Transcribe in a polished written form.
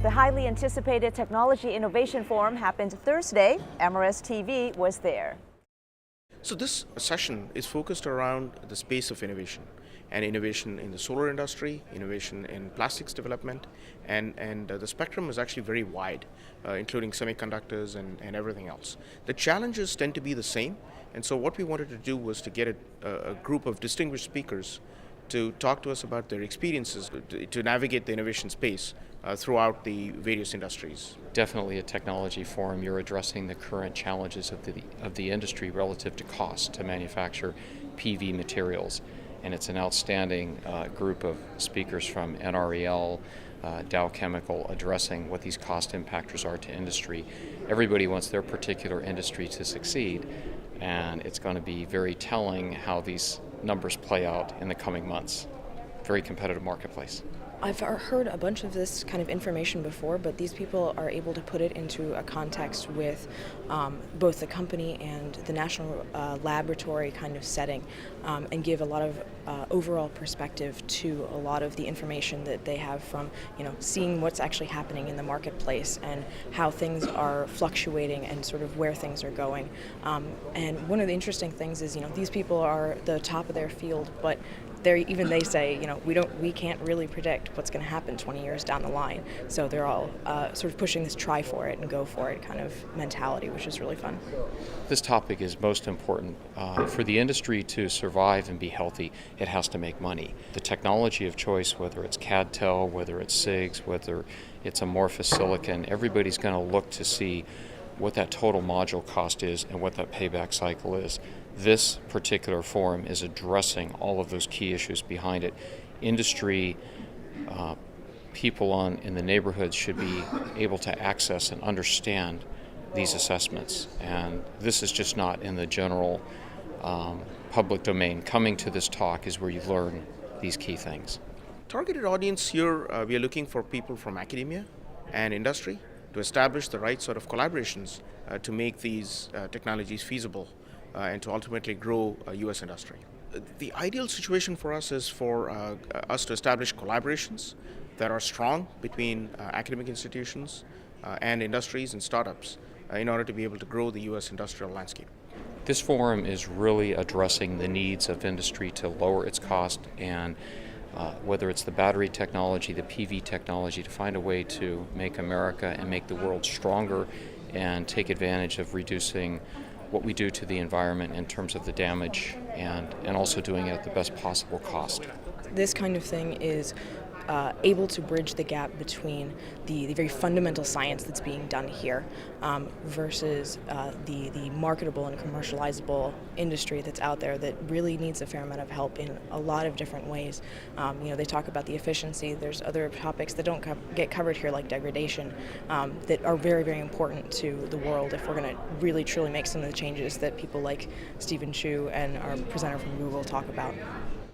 The highly anticipated Technology Innovation Forum happened Thursday. MRS TV was there. So this session is focused around the space of innovation and innovation in the solar industry, innovation in plastics development, and the spectrum is actually very wide, including semiconductors and everything else. The challenges tend to be the same, and so what we wanted to do was to get a group of distinguished speakers to talk to us about their experiences to navigate the innovation space throughout the various industries. Definitely a technology forum. You're addressing the current challenges of the industry relative to cost to manufacture PV materials. And it's an outstanding group of speakers from NREL, Dow Chemical, addressing what these cost impactors are to industry. Everybody wants their particular industry to succeed, and it's going to be very telling how these numbers play out in the coming months. Very competitive marketplace. I've heard a bunch of this kind of information before, but these people are able to put it into a context with both the company and the national laboratory kind of setting, and give a lot of overall perspective to a lot of the information that they have from, seeing what's actually happening in the marketplace and how things are fluctuating and sort of where things are going. And one of the interesting things is, these people are the top of their field, but they say, we can't really predict what's going to happen 20 years down the line. So they're all sort of pushing this try for it and go for it kind of mentality, which is really fun. This topic is most important. For the industry to survive and be healthy, it has to make money. The technology of choice, whether it's CAD-TEL, whether it's SIGs, whether it's amorphous silicon, everybody's going to look to see what that total module cost is and what that payback cycle is. This particular forum is addressing all of those key issues behind it. Industry, people in the neighborhoods should be able to access and understand these assessments. And this is just not in the general public domain. Coming to this talk is where you learn these key things. Targeted audience here, we are looking for people from academia and industry to establish the right sort of collaborations to make these technologies feasible and to ultimately grow U.S. industry. The ideal situation for us is for us to establish collaborations that are strong between academic institutions and industries and startups in order to be able to grow the U.S. industrial landscape. This forum is really addressing the needs of industry to lower its cost, and whether it's the battery technology, the PV technology, to find a way to make America and make the world stronger and take advantage of reducing what we do to the environment in terms of the damage, and also doing it at the best possible cost. This kind of thing is able to bridge the gap between the very fundamental science that's being done here versus the marketable and commercializable industry that's out there that really needs a fair amount of help in a lot of different ways. They talk about the efficiency. There's other topics that don't get covered here, like degradation, that are very, very important to the world if we're going to really truly make some of the changes that people like Stephen Chu and our presenter from Google talk about.